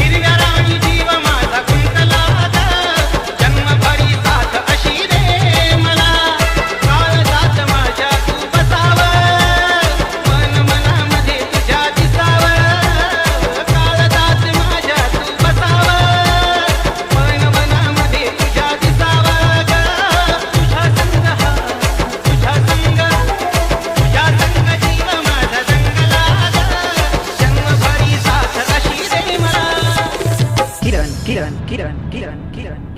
हिरव्या राणी जीव माझा गुंतला जन्मभरी साथ अशी रे मला काळजात माझ्या तू बसाव मन मनामध्ये तुझ्या दिसाव काळजात माझ्या तू बसाव मन मनामध्ये तुझ्या दिसाव तुझ्या संग तुझ्या संग जीव माझा जंगला जन्मभरी साथ अशी रे मला Kiran.